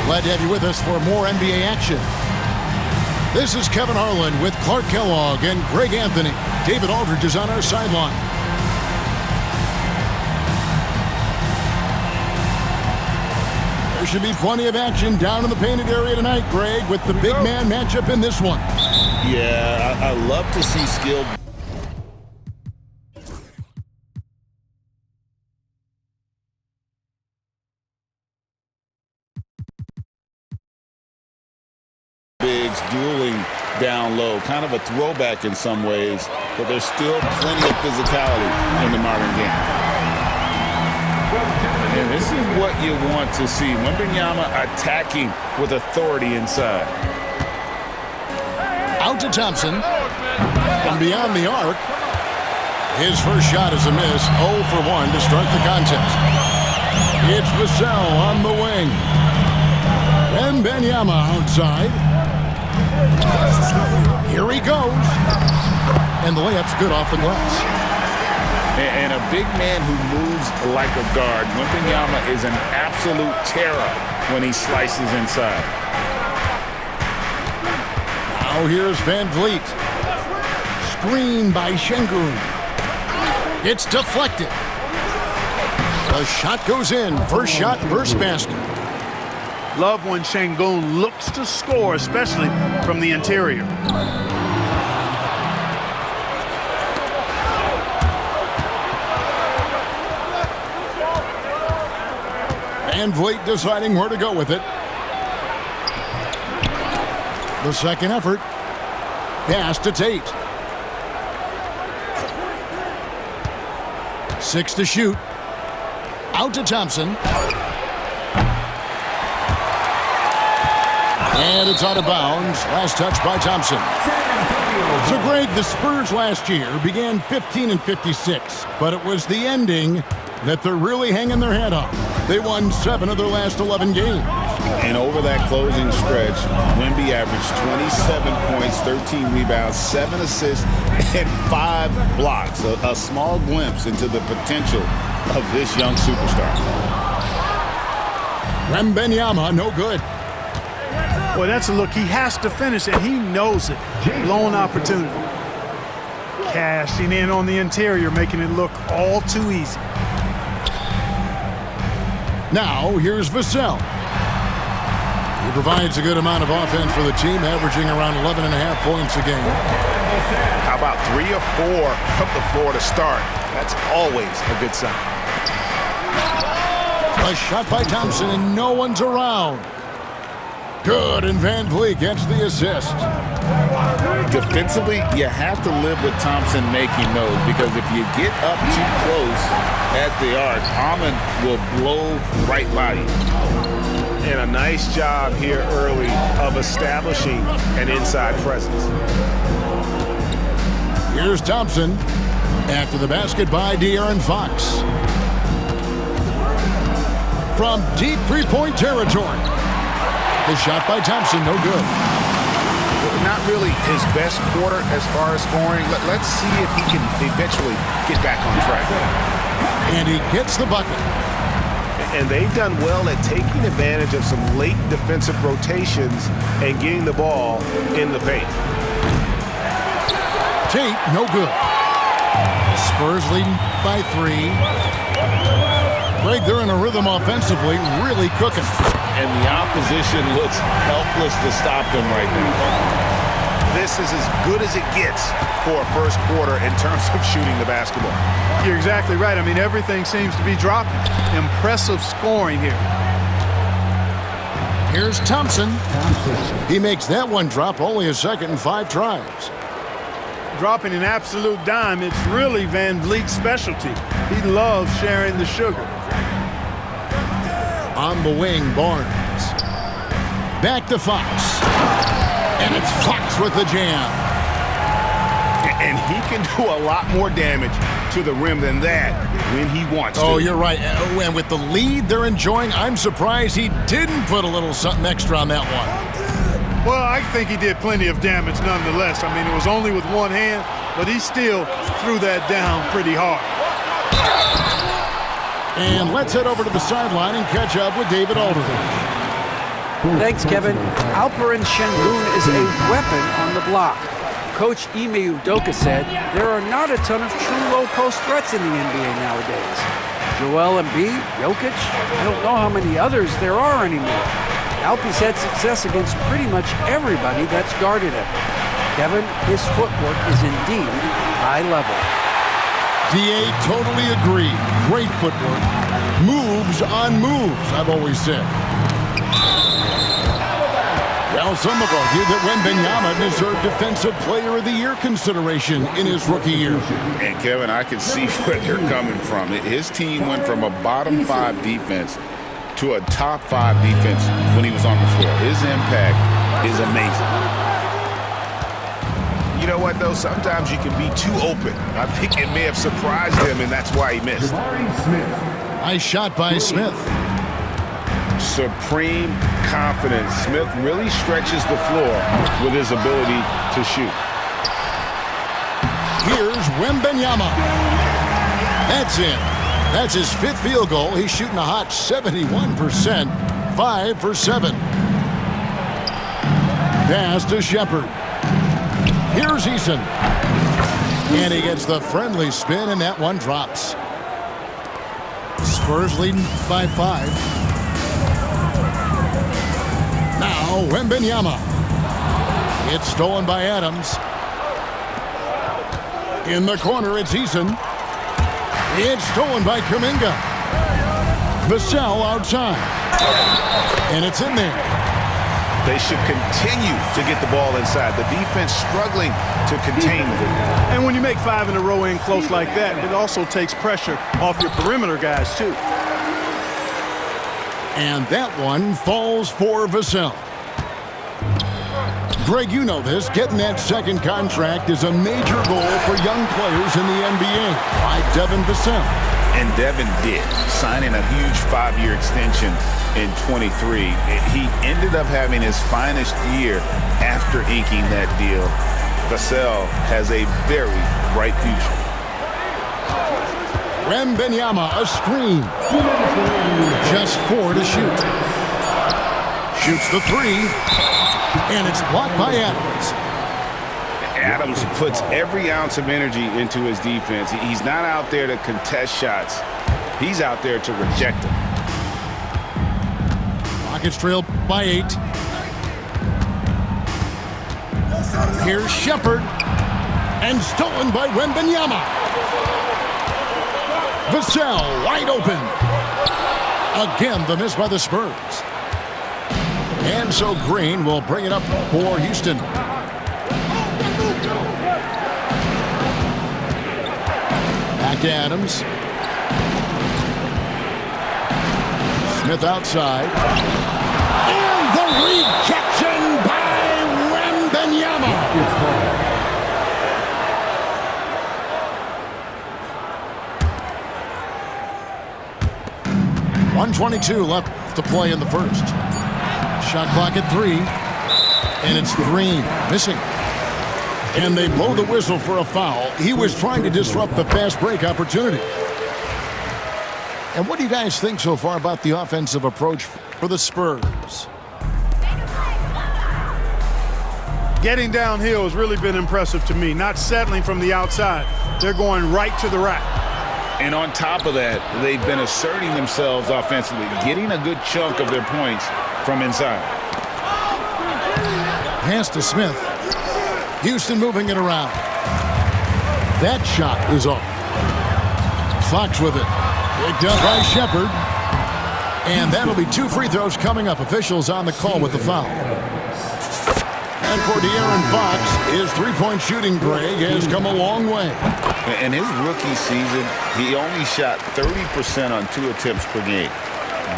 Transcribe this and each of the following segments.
Glad to have you with us for more NBA action. This is Kevin Harlan with Clark Kellogg and Greg Anthony. David Aldridge is on our sideline. There should be plenty of action down in the painted area tonight, Greg, with the big man matchup in this one. Yeah, I love to see skilled bigs dueling down low. Kind of a throwback in some ways, but there's still plenty of physicality in the modern game. And this is what you want to see. Wembanyama attacking with authority inside. Out to Thompson. From beyond the arc. His first shot is a miss. 0 for 1 to start the contest. It's Vassell on the wing. Wembanyama outside. Here he goes. And the layup's good off the glass. And a big man who moves like a guard. Wembanyama is an absolute terror when he slices inside. Now here's Van Vliet. Screen by Şengün. It's deflected. The shot goes in. First shot, first basket. Love when Şengün looks to score, especially from the interior. Van Vliet deciding where to go with it. The second effort. Pass to Tate. 6 to shoot. Out to Thompson. And it's out of bounds. Last touch by Thompson. So, Greg, the Spurs last year began 15-56, but it was the ending that they're really hanging their head on. They won 7 of their last 11 games. And over that closing stretch, Wemby averaged 27 points, 13 rebounds, 7 assists, and 5 blocks. A small glimpse into the potential of this young superstar. Wembanyama, no good. Well, that's a look he has to finish, and he knows it. Blown opportunity. Cashing in on the interior, making it look all too easy. Now, here's Vassell. He provides a good amount of offense for the team, averaging around 11.5 points a game. How about 3 or 4 from the floor to start? That's always a good sign. A shot by Thompson, and no one's around. Good, and Van Vliet gets the assist. Defensively, you have to live with Thompson making those, because if you get up too close at the arc, Almond will blow right by you. And a nice job here early of establishing an inside presence. Here's Thompson after the basket by De'Aaron Fox. From deep three-point territory. The shot by Thompson, no good. Not really his best quarter as far as scoring. Let's see if he can eventually get back on track. And he gets the bucket. And they've done well at taking advantage of some late defensive rotations and getting the ball in the paint. Tate, no good. Spurs leading by 3. Greg, they're in a rhythm offensively, really cooking. And the opposition looks helpless to stop them right now. This is as good as it gets for a first quarter in terms of shooting the basketball. You're exactly right. I mean, everything seems to be dropping. Impressive scoring here. Here's Thompson. He makes that one drop, only a second and 5 tries. Dropping an absolute dime. It's really Van Vliet's specialty. He loves sharing the sugar. On the wing, Barnes. Back to Fox. And it's Fox with the jam. And he can do a lot more damage to the rim than that when he wants to. Oh, you're right. And with the lead they're enjoying, I'm surprised he didn't put a little something extra on that one. Well, I think he did plenty of damage nonetheless. I mean, it was only with one hand, but he still threw that down pretty hard. And let's head over to the sideline and catch up with David Aldridge. Thanks, Kevin. Alperen Şengün is a weapon on the block. Coach Ime Udoka said there are not a ton of true low-post threats in the NBA nowadays. Joel Embiid, Jokic, I don't know how many others there are anymore. Alpe's had success against pretty much everybody that's guarded him. Kevin, his footwork is indeed high level. DA totally agree. Great footwork. Moves on moves, I've always said. Well, some have argued that Wembanyama deserved Defensive Player of the Year consideration in his rookie year. And, Kevin, I can see where they're coming from. His team went from a bottom 5 defense to a top 5 defense when he was on the floor. His impact is amazing. You know what, though? Sometimes you can be too open. I think it may have surprised him, and that's why he missed. Nice shot by Smith. Supreme confidence. Smith really stretches the floor with his ability to shoot. Here's Wembanyama. That's in. That's his 5th field goal. He's shooting a hot 71%, 5 for 7. Pass to Shepherd. Here's Eason. And he gets the friendly spin, and that one drops. Spurs leading by 5. Now Wembanyama. It's stolen by Adams. In the corner, it's Eason. It's stolen by Kuminga. Vassell outside. And it's in there. They should continue to get the ball inside. The defense struggling to contain them. And when you make 5 in a row in close like that, it also takes pressure off your perimeter guys, too. And that one falls for Vassell. Greg, you know this. Getting that second contract is a major goal for young players in the NBA, like Devin Vassell. And Devin did, signing a huge 5-year extension in 23. He ended up having his finest year after inking that deal. Vassell has a very bright future. Wembanyama, a screen. Just 4 to shoot. Shoots the 3. And it's blocked by Adams. Adams puts every ounce of energy into his defense. He's not out there to contest shots. He's out there to reject them. Rockets trail by 8. Here's Shepherd. And stolen by Wembanyama. Vassell wide open. Again, the miss by the Spurs. And so Green will bring it up for Houston. Back to Adams. Smith outside. And the rejection by Wembanyama. 1:22 left to play in the first. Shot clock at 3. And it's Green missing. And they blow the whistle for a foul. He was trying to disrupt the fast break opportunity. And what do you guys think so far about the offensive approach for the Spurs? Getting downhill has really been impressive to me. Not settling from the outside. They're going right to the rack. And on top of that, they've been asserting themselves offensively, getting a good chunk of their points from inside. Pass to Smith. Houston moving it around. That shot is off. Fox with it. Picked up by Shepherd. And that'll be 2 free throws coming up. Officials on the call with the foul. And for De'Aaron Fox, his 3-point shooting, Greg, has come a long way. In his rookie season, he only shot 30% on 2 attempts per game.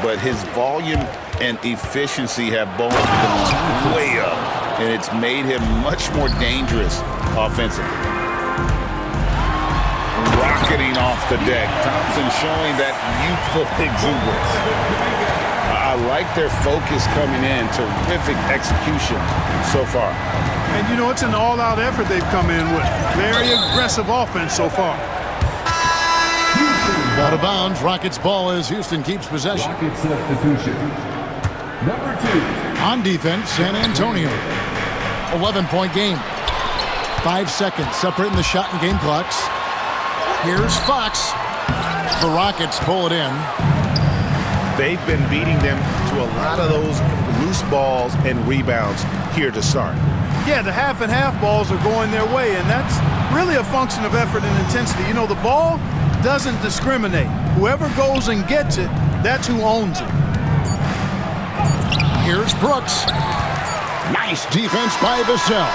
But his volume and efficiency have both gone way up, and it's made him much more dangerous offensively. Rocketing off the deck. Thompson showing that youthful exuberance. I like their focus coming in. Terrific execution so far. And, you know, it's an all-out effort they've come in with. Very aggressive offense so far. Out of bounds. Rockets ball as Houston keeps possession. Rocket substitution. Number 2. On defense, San Antonio. 11-point game. 5 seconds separating the shot and game clocks. Here's Fox. The Rockets pull it in. They've been beating them to a lot of those loose balls and rebounds here to start. Yeah, the half and half balls are going their way, and that's really a function of effort and intensity. You know, the ball doesn't discriminate. Whoever goes and gets it, that's who owns it. Here's Brooks. Nice defense by Vassell.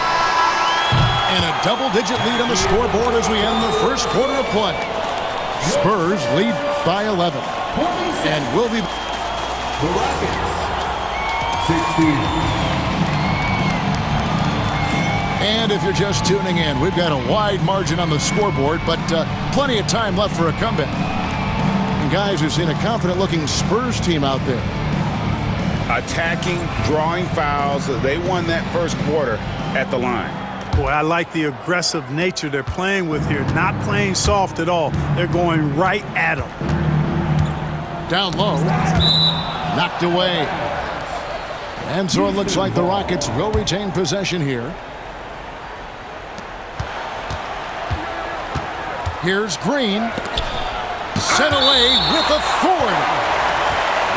And a double-digit lead on the scoreboard as we end the first quarter of play. Spurs lead by 11. And will be the Rockets 16. And if you're just tuning in, we've got a wide margin on the scoreboard, but plenty of time left for a comeback. And guys, we've seen a confident-looking Spurs team out there. Attacking, drawing fouls. They won that first quarter at the line. Boy, I like the aggressive nature they're playing with here. Not playing soft at all. They're going right at them. Down low. Knocked away. And so it looks like the Rockets will retain possession here. Here's Green. Sent away with authority.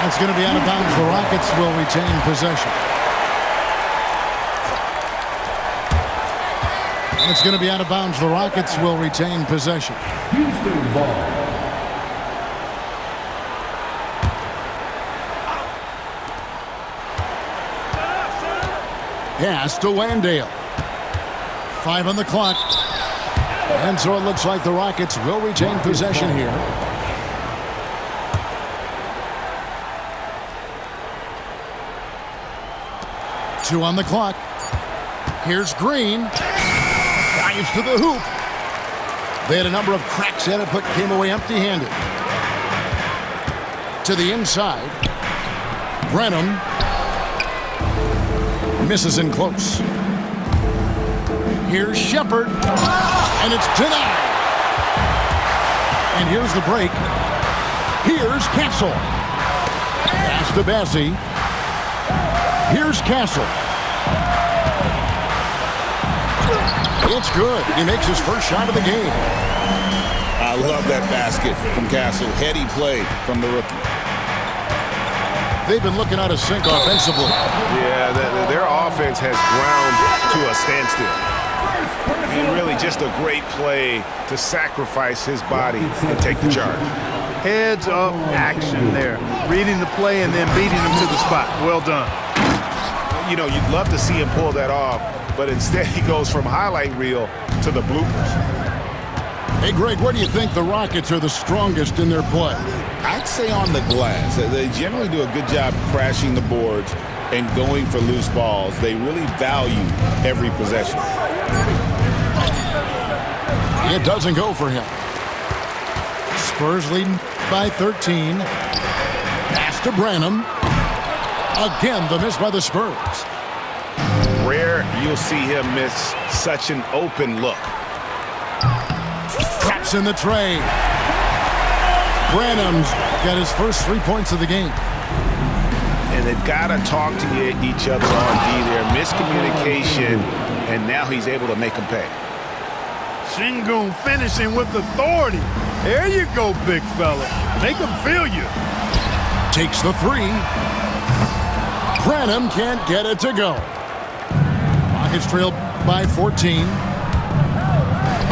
That's going to be out of bounds. The Rockets will retain possession. And it's going to be out of bounds. The Rockets will retain possession. Houston ball. Pass to Landale. 5 on the clock. And so it looks like the Rockets will retain possession here. Two on the clock. Here's Green. Dives to the hoop. They had a number of cracks at it, but came away empty-handed. To the inside. Brenham. Misses in close. Here's Shepard. And it's denied. And here's the break. Here's Castle. Pass to Bassie. Here's Castle. It's good. He makes his first shot of the game. I love that basket from Castle. Heady play from the rookie. They've been looking out of sync offensively. Yeah, their offense has ground to a standstill. And really just a great play to sacrifice his body and take the charge. Heads up action there. Reading the play and then beating him to the spot. Well done. You know, you'd love to see him pull that off, but instead he goes from highlight reel to the bloopers. Hey, Greg, where do you think the Rockets are the strongest in their play? I'd say on the glass. They generally do a good job crashing the boards and going for loose balls. They really value every possession. It doesn't go for him. Spurs leading by 13. Pass to Branham. Again, the miss by the Spurs. Rare you'll see him miss such an open look. Traps in the tray. Branham's got his first 3 points of the game. And they've got to talk to each other on D there. Miscommunication, and now he's able to make them pay. Şengün finishing with authority. There you go, big fella. Make him feel you. Takes the three. Branham can't get it to go. Rockets trail by 14.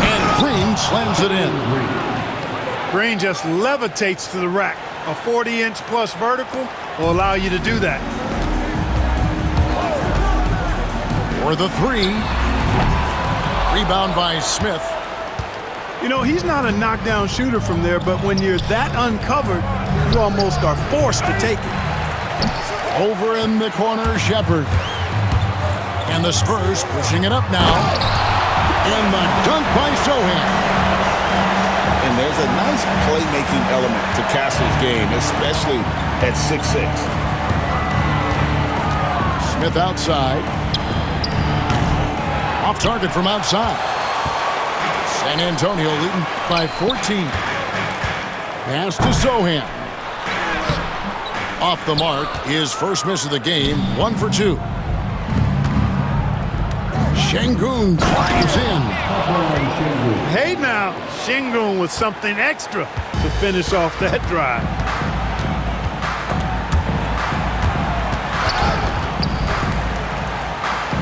And Green slams it in. Green just levitates to the rack. A 40-inch plus vertical will allow you to do that. For the three. Rebound by Smith. You know, he's not a knockdown shooter from there, but when you're that uncovered, you almost are forced to take it. Over in the corner, Shepard. And the Spurs pushing it up now. And the dunk by Sohan. And there's a nice playmaking element to Castle's game, especially at 6'6". Smith outside. Off target from outside. San Antonio leading by 14. Pass to Sohan. Off the mark, his first miss of the game, 1 for 2. Şengün drives in. Hey now, Şengün with something extra to finish off that drive.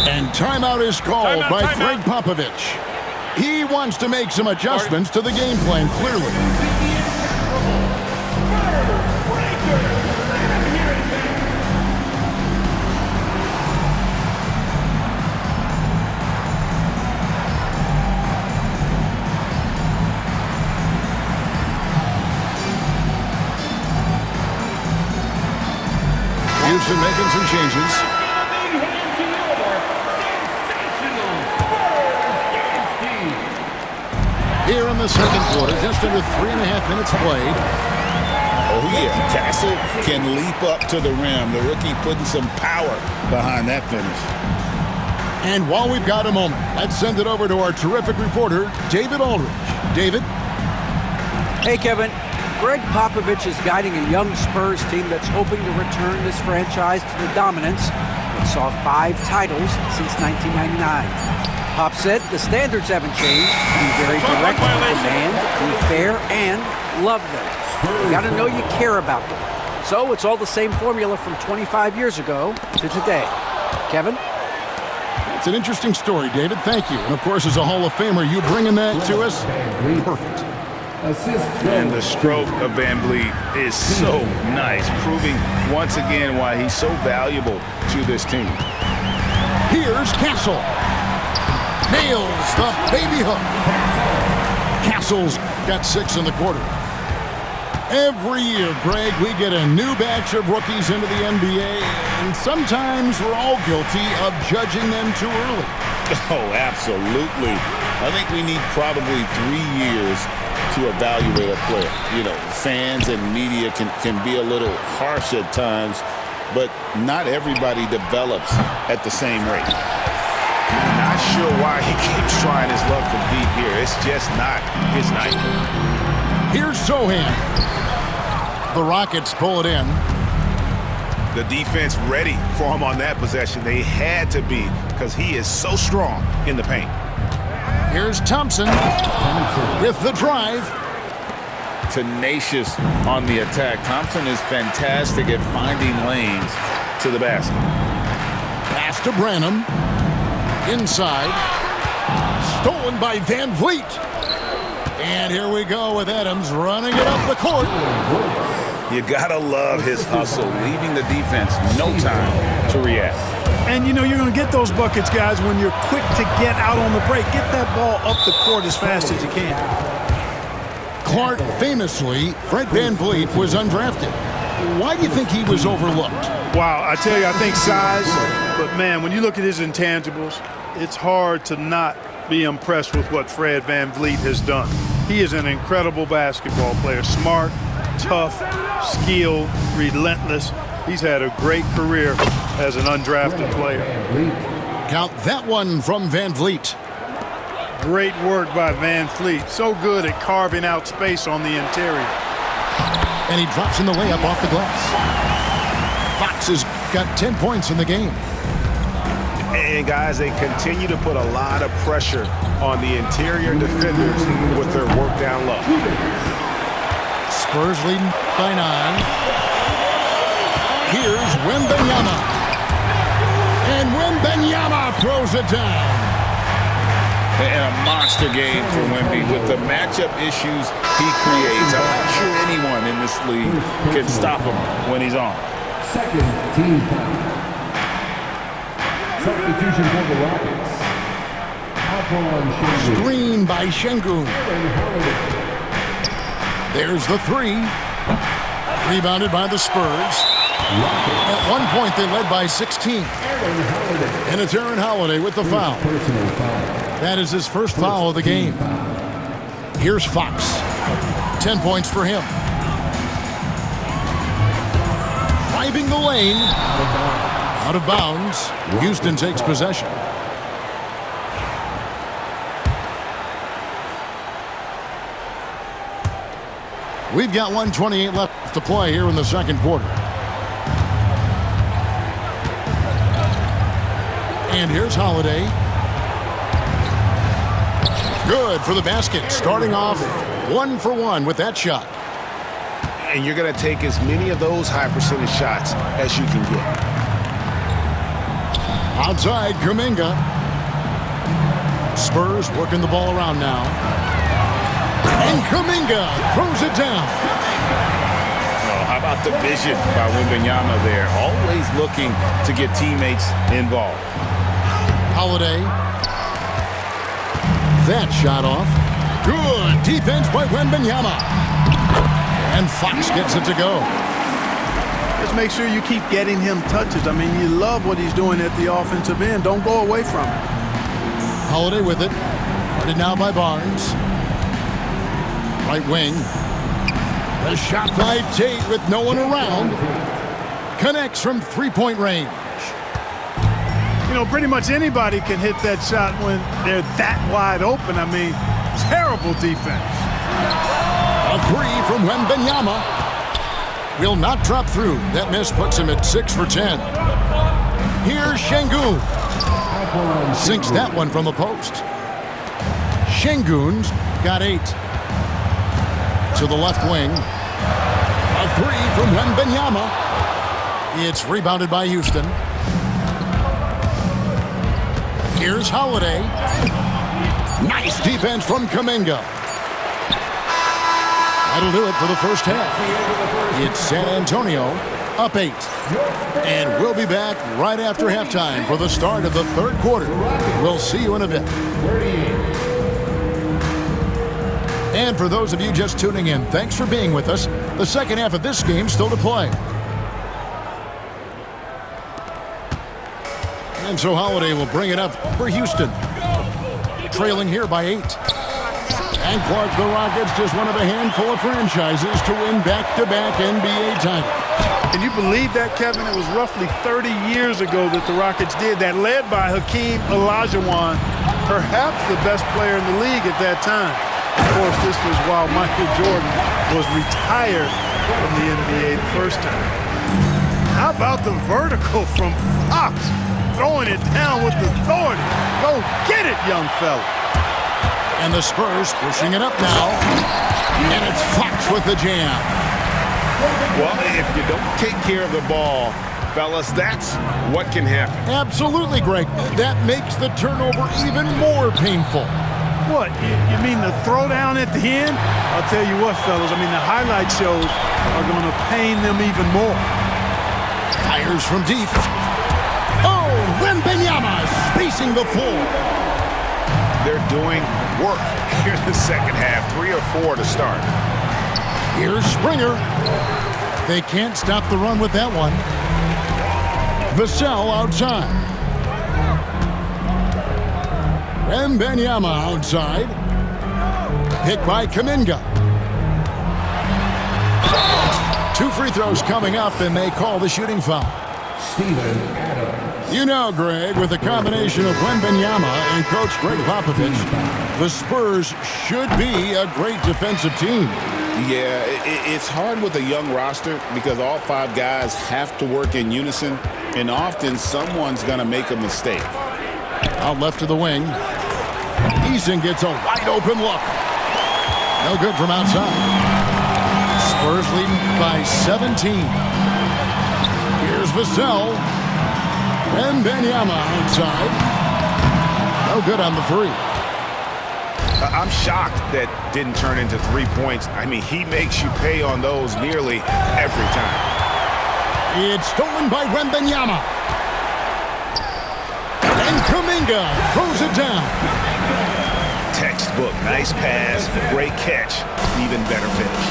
And timeout is called by Greg Popovich. He wants to make some adjustments to the game plan, clearly. Houston making some changes. Here in the second quarter, just under 3.5 minutes played. Oh, yeah. Castle can leap up to the rim. The rookie putting some power behind that finish. And while we've got a moment, let's send it over to our terrific reporter, David Aldridge. David? Hey, Kevin. Greg Popovich is guiding a young Spurs team that's hoping to return this franchise to the dominance that saw 5 titles since 1999. Pop said the standards haven't changed. Be very direct with demand, be fair, and love them. You got to know you care about them. So it's all the same formula from 25 years ago to today. Kevin? It's an interesting story, David. Thank you. And, of course, as a Hall of Famer, you bringing that to us? Perfect. And the stroke of Van Vliet is so nice, proving once again why he's so valuable to this team. Here's Castle. Nails the baby hook. Castle's got 6 in the quarter. Every year, Greg, we get a new batch of rookies into the NBA, and sometimes we're all guilty of judging them too early. Oh, absolutely. I think we need probably 3 years to evaluate a player. You know, fans and media can be a little harsh at times, but not everybody develops at the same rate. Not sure why he keeps trying his luck to beat here. It's just not his night. Here's Sohan. The Rockets pull it in. The defense ready for him on that possession. They had to be because he is so strong in the paint. Here's Thompson with the drive. Tenacious on the attack. Thompson is fantastic at finding lanes to the basket. Pass to Branham. Inside. Stolen by Van Vliet. And here we go with Adams running it up the court. You gotta love his hustle, leaving the defense no time to react. And, you know, you're going to get those buckets, guys, when you're quick to get out on the break. Get that ball up the court as fast as you can. Clark famously, Fred Van Vliet was undrafted. Why do you think he was overlooked? Wow, I tell you, I think size. But, man, when you look at his intangibles, it's hard to not be impressed with what Fred Van Vliet has done. He is an incredible basketball player. Smart, tough, skilled, relentless. He's had a great career as an undrafted player. Count that one from Van Vliet. Great work by Van Vliet. So good at carving out space on the interior. And he drops in the layup off the glass. Fox has got 10 points in the game. And, guys, they continue to put a lot of pressure on the interior defenders with their work down low. Spurs leading by 9. Here's Wembanyama. And Wembanyama throws it down. And a monster game for Wemby with the matchup issues he creates. I'm not sure anyone in this league can stop him when he's on. Second team foul. Substitution for the Rockets. Screen by Şengün. There's the 3. Rebounded by the Spurs. At one point, they led by 16. And it's Aaron Holiday with the foul. That is his first foul of the game. Here's Fox. 10 points for him. Driving the lane. Out of bounds. Houston takes possession. We've got 1:28 left to play here in the second quarter. And here's Holiday. Good for the basket. Starting off 1 for 1 with that shot. And you're going to take as many of those high percentage shots as you can get. Outside, Kuminga. Spurs working the ball around now. And Kuminga throws it down. Oh, how about the vision by Wembanyama there? Always looking to get teammates involved. Holiday. That shot off. Good defense by Wembanyama. And Fox gets it to go. Just make sure you keep getting him touches. I mean, you love what he's doing at the offensive end. Don't go away from it. Holiday with it. Guarded now by Barnes. Right wing. The shot by Tate with no one around. Connects from three-point range. You know, pretty much anybody can hit that shot when they're that wide open. I mean, terrible defense. A three from Wembanyama. Will not drop through. That miss puts him at 6 for 10. Here's Şengün. Sinks that one from the post. Şengün's got 8. To the left wing. A three from Wembanyama. It's rebounded by Houston. Here's Holiday. Nice defense from Kuminga. That'll do it for the first half. It's San Antonio up 8. And we'll be back right after halftime for the start of the third quarter. We'll see you in a bit. And for those of you just tuning in, thanks for being with us. The second half of this game still to play. And so Holiday will bring it up for Houston. Trailing here by 8. And Clark, the Rockets, just one of a handful of franchises to win back-to-back NBA titles. Can you believe that, Kevin? It was roughly 30 years ago that the Rockets did that, led by Hakeem Olajuwon, perhaps the best player in the league at that time. Of course, this was while Michael Jordan was retired from the NBA the first time. How about the vertical from Fox? Throwing it down with authority. Go get it, young fella. And the Spurs pushing it up now. And it's Fox with the jam. Well, if you don't take care of the ball, fellas, that's what can happen. Absolutely, Greg. That makes the turnover even more painful. What, you mean the throwdown at the end? I'll tell you what, fellas, I mean, the highlight shows are going to pain them even more. Fires from deep. Oh, Wembanyama spacing the floor. They're doing work here in the second half. 3 or 4 to start. Here's Springer. They can't stop the run with that one. Vassell outside. Wembanyama outside. Picked by Kuminga. 2 free throws coming up, and they call the shooting foul. Steven Adams. You know, Greg, with a combination of Wembanyama and Coach Greg Popovich, the Spurs should be a great defensive team. Yeah, it's hard with a young roster because all 5 guys have to work in unison, and often someone's going to make a mistake. Out left to the wing. Eason gets a wide-open look. No good from outside. Spurs leading by 17. Here's Vassell. Wembanyama outside. No good on the 3. I'm shocked that didn't turn into 3 points. I mean, he makes you pay on those nearly every time. It's stolen by Wembanyama. And Kuminga throws it down. Textbook, nice pass, great catch, even better finish.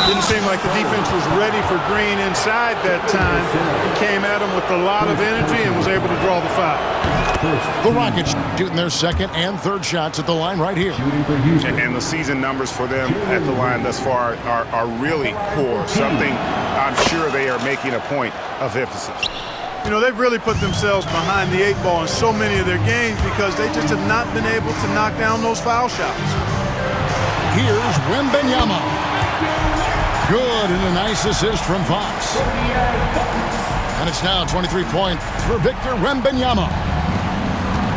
Didn't seem like the defense was ready for Green inside that time. He came at him with a lot of energy and was able to draw the foul. The Rockets shooting their second and third shots at the line right here. And the season numbers for them at the line thus far are really poor. Something I'm sure they are making a point of emphasis. You know, they've really put themselves behind the 8 ball in so many of their games because they just have not been able to knock down those foul shots. Here's Wembanyama. Good, and a nice assist from Fox. And it's now 23 points for Victor Wembanyama.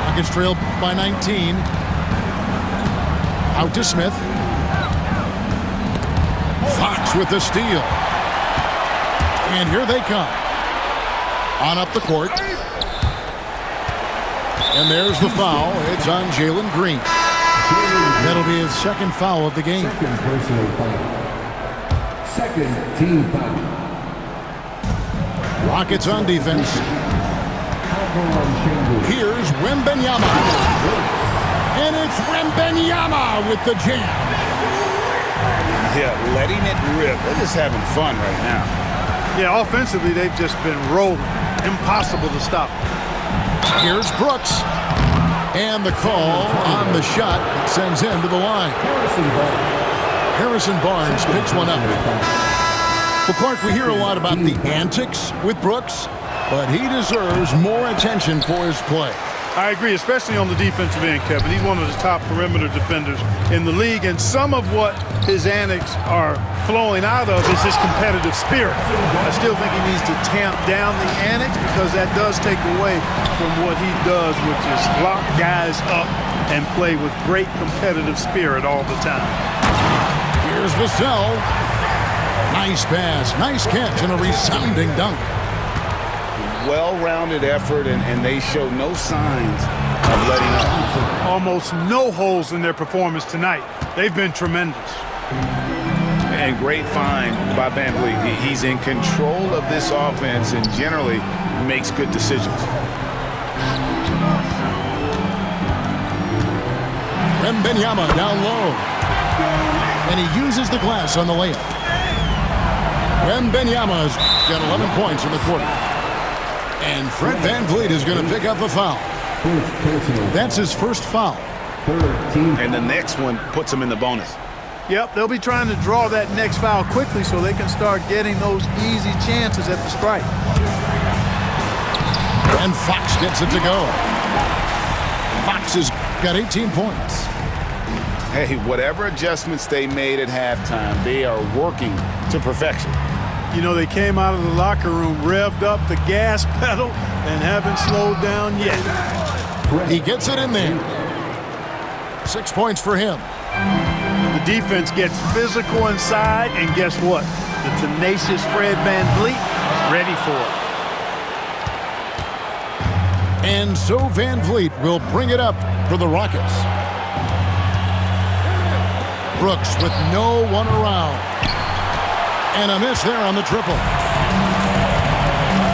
Rockets trail by 19. Out to Smith. Fox with the steal. And here they come. On up the court. And there's the foul. It's on Jalen Green. That'll be his second foul of the game. Second personal foul. Second team foul. Rockets on defense. Here's Wembanyama. And it's Wembanyama with the jam. Yeah, letting it rip. They're just having fun right now. Yeah, offensively, they've just been rolling. Impossible to stop. Here's Brooks. And the call on the shot that sends him to the line. Harrison Barnes picks one up. Well, Clark, we hear a lot about the antics with Brooks, but he deserves more attention for his play. I agree, especially on the defensive end, Kevin. He's one of the top perimeter defenders in the league, and some of what his antics are flowing out of is his competitive spirit. I still think he needs to tamp down the antics because that does take away from what he does, which is lock guys up and play with great competitive spirit all the time. Here's Vassell. Nice pass, nice catch, and a resounding dunk. Well-rounded effort, and they show no signs of letting up. Almost no holes in their performance tonight. They've been tremendous. And great find by Van Vliet. He's in control of this offense and generally makes good decisions. Wembanyama down low. And he uses the glass on the layup. Wembanyama's got 11 points in the quarter. And Fred Van Vliet is going to pick up a foul. That's his first foul. And the next one puts him in the bonus. Yep, they'll be trying to draw that next foul quickly so they can start getting those easy chances at the strike. And Fox gets it to go. Fox has got 18 points. Hey, whatever adjustments they made at halftime, they are working to perfection. You know, they came out of the locker room, revved up the gas pedal, and haven't slowed down yet. He gets it in there. 6 points for him. The defense gets physical inside, and guess what? The tenacious Fred Van Vliet is ready for it. And so Van Vliet will bring it up for the Rockets. Brooks with no one around. And a miss there on the triple.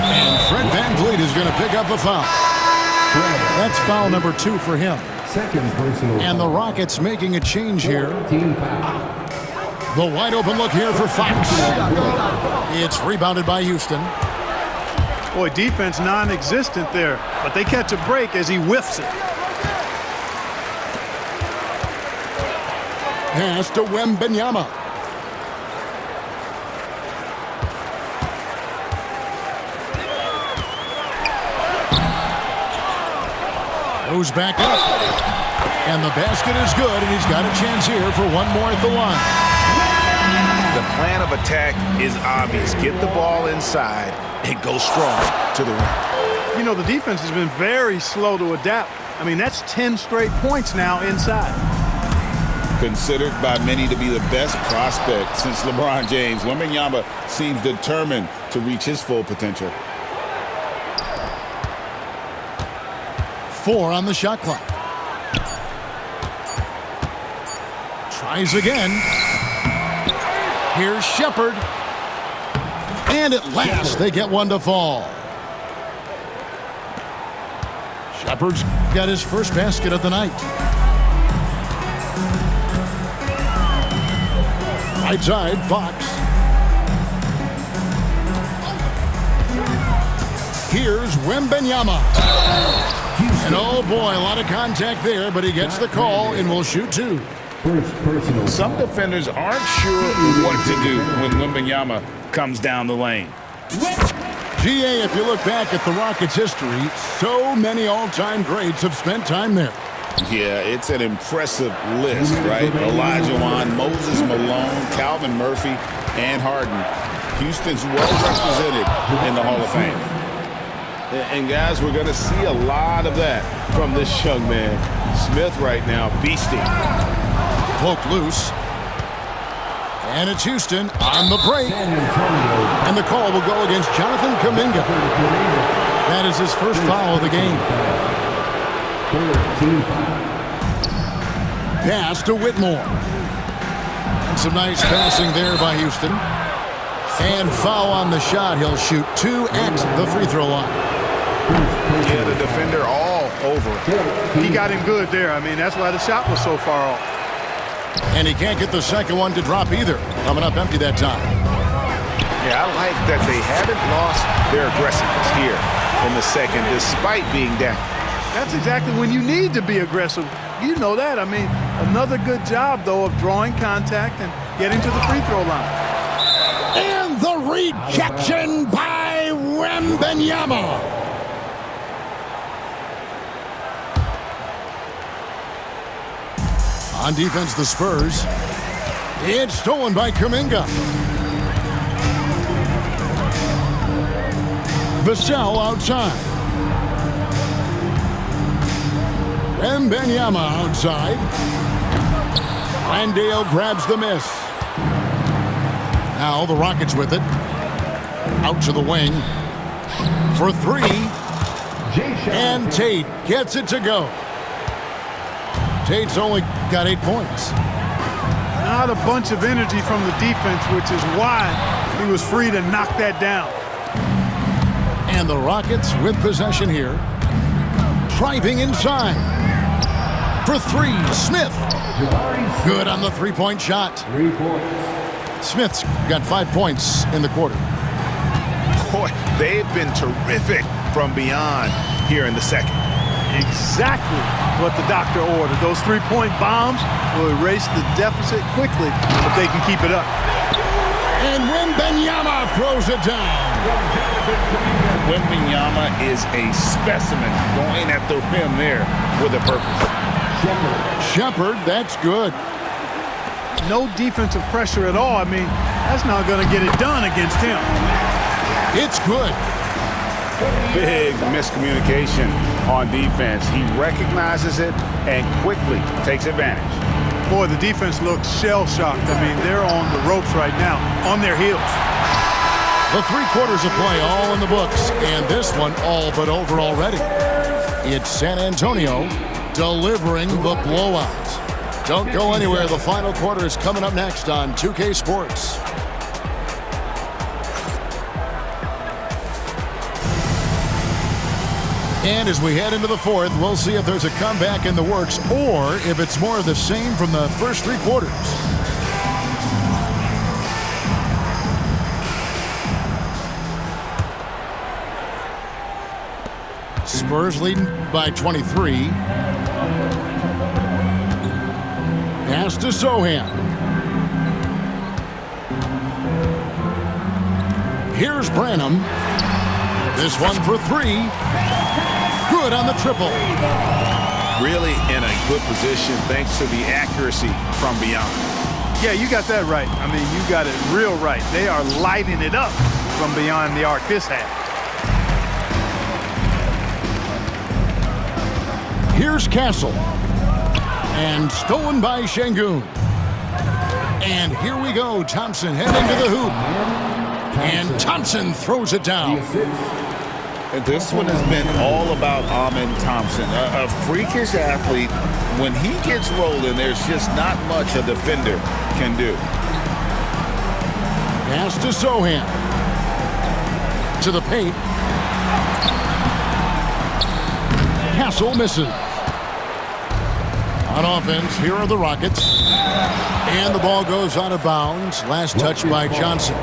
And Fred Van Vliet is going to pick up a foul. That's foul number 2 for him. Second personal. And the Rockets making a change here. Team foul. The wide open look here for Fox. It's rebounded by Houston. Boy, defense non-existent there, but they catch a break as he whiffs it. Pass to Wembanyama. Goes back up. And the basket is good, and he's got a chance here for one more at the line. The plan of attack is obvious. Get the ball inside and go strong to the rim. You know, the defense has been very slow to adapt. I mean, that's 10 straight points now inside. Considered by many to be the best prospect since LeBron James, Wembanyama seems determined to reach his full potential. 4 on the shot clock. Tries again. Here's Shepard. And at last, they get one to fall. Shepard's got his first basket of the night. Right side, Fox. Here's Wembanyama. And oh boy, a lot of contact there, but he gets the call and will shoot 2. First personal. Some defenders aren't sure what to do when Wembanyama comes down the lane. GA, if you look back at the Rockets' history, so many all-time greats have spent time there. Yeah, it's an impressive list, right? Olajuwon, Moses Malone, Calvin Murphy, and Harden. Houston's well represented in the Hall of Fame. And guys, we're going to see a lot of that from this young man. Smith right now beasting. Poked loose. And it's Houston on the break. And the call will go against Jonathan Kuminga. That is his first foul of the game. Pass to Whitmore. And some nice passing there by Houston. And foul on the shot. He'll shoot 2 at the free throw line. Yeah, the defender all over. He got him good there. I mean, that's why the shot was so far off. And he can't get the second one to drop either. Coming up empty that time. Yeah, I like that they haven't lost their aggressiveness here in the second despite being down. That's exactly when you need to be aggressive. You know that. I mean, another good job, though, of drawing contact and getting to the free throw line. And the rejection by Wembanyama. On defense, the Spurs. It's stolen by Kuminga. Vassell outside. Wembanyama outside. Landale grabs the miss. Now the Rockets with it. Out to the wing. For 3. And Tate gets it to go. Tate's only got 8 points. Not a bunch of energy from the defense, which is why he was free to knock that down. And the Rockets with possession here. Driving inside. For 3, Smith. Good on the three-point shot. 3 points. Smith's got 5 points in the quarter. Boy, they've been terrific from beyond here in the second. Exactly what the doctor ordered. Those 3-point bombs will erase the deficit quickly if they can keep it up. And Wembanyama throws it down. Wembanyama is a specimen going at the rim there with a purpose. Shepard, that's good. No defensive pressure at all. I mean, that's not going to get it done against him. It's good. Big miscommunication on defense. He recognizes it and quickly takes advantage. Boy, the defense looks shell-shocked. I mean, they're on the ropes right now, on their heels. The 3 quarters of play all in the books, and this one all but over already. It's San Antonio delivering the blowout. Don't go anywhere. The final quarter is coming up next on 2K Sports. And as we head into the fourth, we'll see if there's a comeback in the works or if it's more of the same from the first 3 quarters. Spurs leading by 23. Pass to Sohan. Here's Branham. This one for 3. Good on the triple. Really in a good position thanks to the accuracy from beyond. Yeah, you got that right. I mean, you got it real right. They are lighting it up from beyond the arc this half. Here's Castle. And stolen by Şengün. And here we go. Thompson heading to the hoop. And Thompson throws it down. This one has been all about Amen Thompson, a freakish athlete. When he gets rolling, there's just not much a defender can do. Pass to Sohan. To the paint. Castle misses. On offense, here are the Rockets. And the ball goes out of bounds. Last touch by Johnson.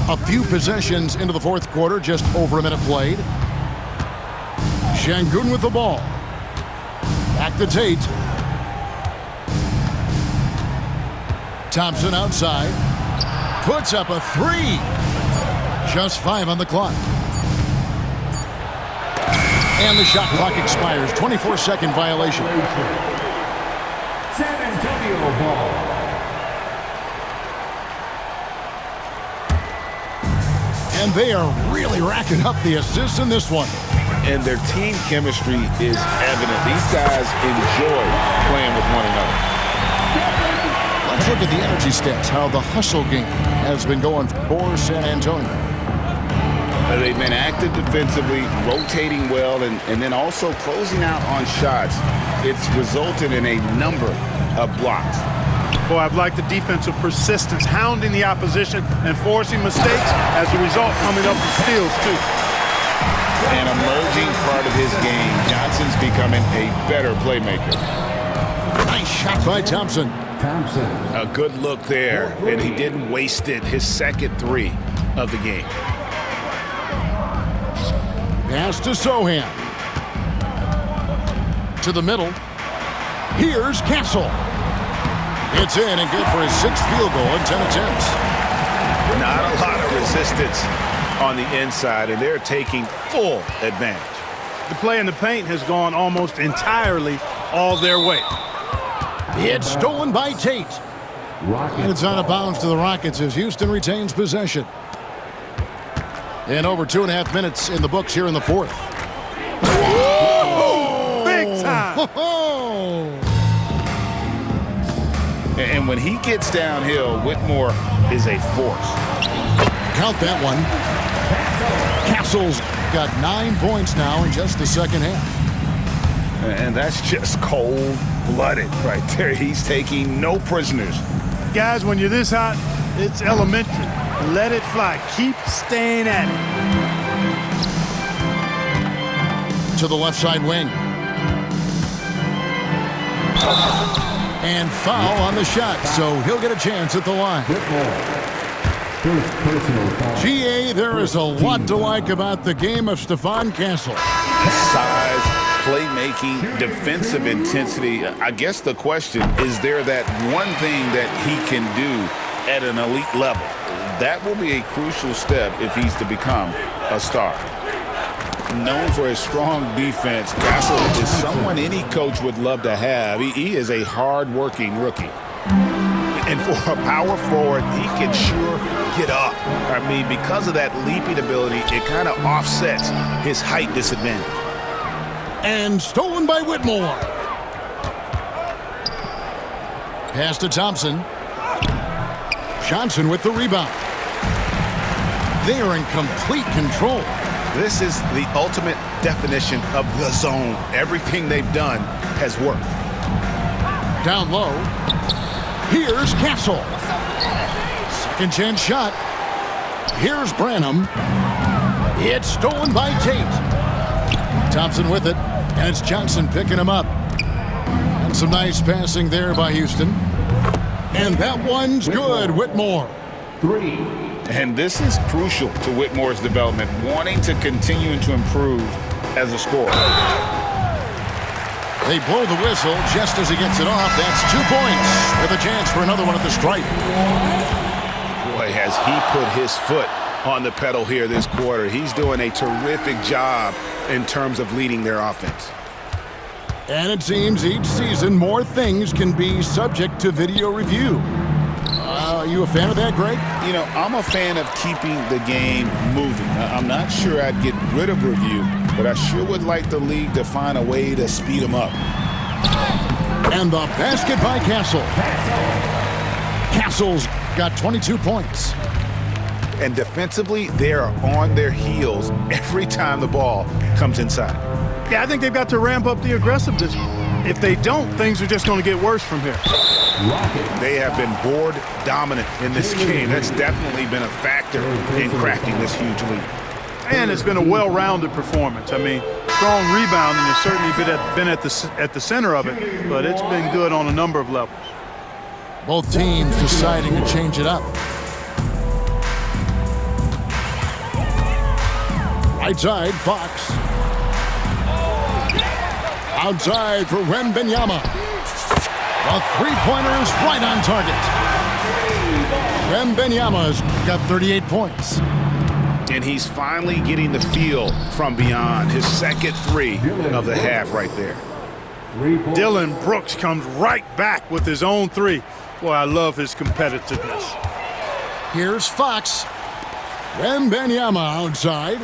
A few possessions into the fourth quarter, just over a minute played. Şengün with the ball. Back to Tate. Thompson outside. Puts up a 3. Just 5 on the clock. And the shot clock expires. 24-second violation. San Antonio ball. And they are really racking up the assists in this one. And their team chemistry is evident. These guys enjoy playing with one another. Let's look at the energy stats, how the hustle game has been going for San Antonio. They've been active defensively, rotating well, and then also closing out on shots. It's resulted in a number of blocks. Boy, I've liked the defensive persistence, hounding the opposition and forcing mistakes. As a result, coming up with steals, too. An emerging part of his game. Johnson's becoming a better playmaker. Nice shot by Thompson. A good look there, and he didn't waste it. His second three of the game. Pass to Sohan. To the middle. Here's Castle. It's in and good for his 6th field goal in 10 attempts. Not a lot of resistance on the inside, and they're taking full advantage. The play in the paint has gone almost entirely all their way. It's stolen by Tate. And it's out of bounds to the Rockets as Houston retains possession. And over 2.5 minutes in the books here in the 4th. Big time! And when he gets downhill, Whitmore is a force. Count that one. Castle's got 9 points now in just the second half. And that's just cold-blooded right there. He's taking no prisoners. Guys, when you're this hot, it's elementary. Let it fly. Keep staying at it. To the left side wing. And foul on the shot, so he'll get a chance at the line. GA, there is a lot to like about the game of Stephon Castle. Size, playmaking, defensive intensity. I guess the question, is there that one thing that he can do at an elite level? That will be a crucial step if he's to become a star. Known for his strong defense, Castle is someone any coach would love to have. He is a hard-working rookie. And for a power forward, he can sure get up. I mean, because of that leaping ability, it kind of offsets his height disadvantage. And stolen by Whitmore. Pass to Thompson. Johnson with the rebound. They are in complete control. This is the ultimate definition of the zone. Everything they've done has worked. Down low. Here's Castle. Second chance shot. Here's Branham. It's stolen by Tate. Thompson with it, and it's Johnson picking him up. And some nice passing there by Houston. And that one's good, Whitmore. 3. And this is crucial to Whitmore's development, wanting to continue to improve as a scorer. They blow the whistle just as he gets it off. That's 2 points with a chance for another one at the stripe. Boy, has he put his foot on the pedal here this quarter. He's doing a terrific job in terms of leading their offense. And it seems each season more things can be subject to video review. Are you a fan of that, Greg? You know, I'm a fan of keeping the game moving. I'm not sure I'd get rid of review, but I sure would like the league to find a way to speed them up. And the basket by Castle. Castle's got 22 points. And defensively, they are on their heels every time the ball comes inside. Yeah, I think they've got to ramp up the aggressiveness. If they don't, things are just going to get worse from here. They have been board dominant in this game. That's definitely been a factor in crafting this huge lead. And it's been a well-rounded performance. I mean, strong rebounding has certainly been at the center of it, but it's been good on a number of levels. Both teams deciding to change it up. Right side, Fox. Outside for Wembanyama. The three-pointer is right on target. Wembanyama's got 38 points. And he's finally getting the feel from beyond. His second three of the half right there. Dylan Brooks comes right back with his own three. Boy, I love his competitiveness. Here's Fox. Wembanyama outside.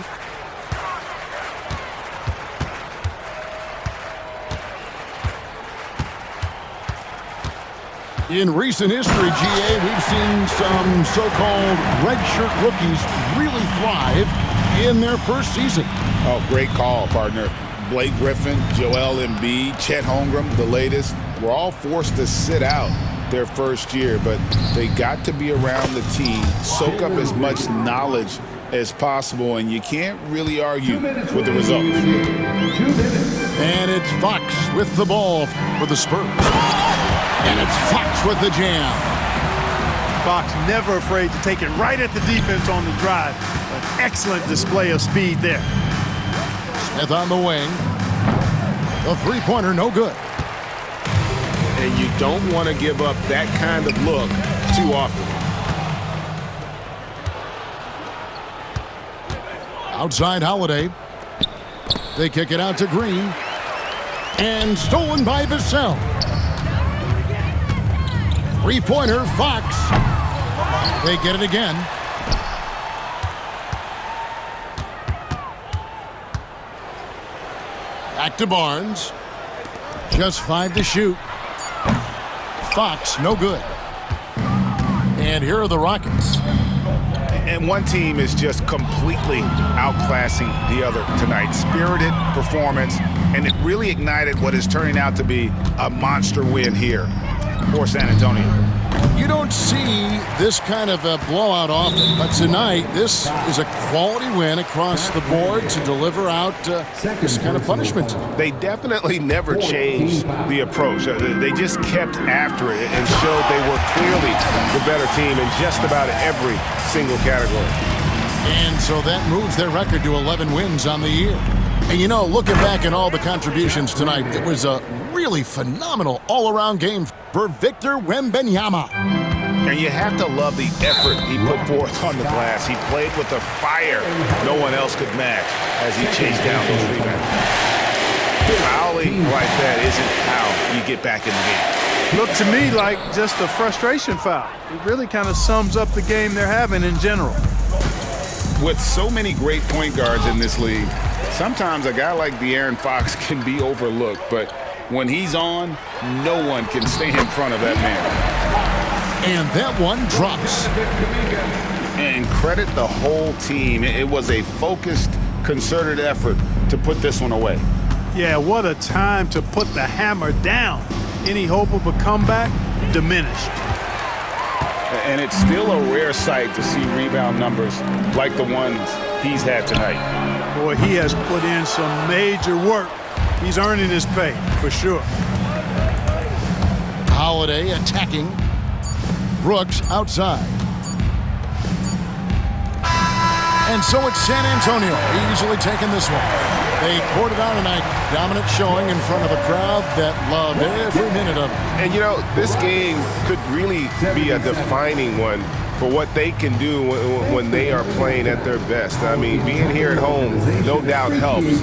In recent history, GA, we've seen some so-called redshirt rookies really thrive in their first season. Oh, great call, partner. Blake Griffin, Joel Embiid, Chet Holmgren, the latest, were all forced to sit out their first year, but they got to be around the team, soak up as much knowledge as possible, and you can't really argue with the results. And it's Fox with the ball for the Spurs. And it's Fox with the jam. Fox never afraid to take it right at the defense on the drive. An excellent display of speed there. Smith on the wing. The three-pointer, no good. And you don't want to give up that kind of look too often. Outside Holiday. They kick it out to Green. And stolen by Vassell. Three-pointer, Fox. They get it again. Back to Barnes. Just 5 to shoot. Fox, no good. And here are the Rockets. And one team is just completely outclassing the other tonight. Spirited performance, and it really ignited what is turning out to be a monster win here for San Antonio. You don't see this kind of a blowout often, but tonight this is a quality win across the board to deliver out this kind of punishment. They definitely never changed the approach. They just kept after it and showed they were clearly the better team in just about every single category. And so that moves their record to 11 wins on the year. And you know, looking back at all the contributions tonight, it was a really phenomenal all-around game for Victor Wembanyama. And you have to love the effort he put forth on the glass. He played with a fire no one else could match as he chased down those rebounds. Fouling like that isn't how you get back in the game. Looked to me like just a frustration foul. It really kind of sums up the game they're having in general. With so many great point guards in this league, sometimes a guy like De'Aaron Fox can be overlooked, but when he's on, no one can stay in front of that man. And that one drops. And credit the whole team. It was a focused, concerted effort to put this one away. Yeah, what a time to put the hammer down. Any hope of a comeback diminished. And it's still a rare sight to see rebound numbers like the ones he's had tonight. Boy, he has put in some major work. He's earning his pay, for sure. Holiday attacking. Brooks outside. And so it's San Antonio easily taking this one. They poured it on tonight. Dominant showing in front of a crowd that loved every minute of it. And, you know, this game could really be a defining one for what they can do when they are playing at their best. I mean, being here at home no doubt helps.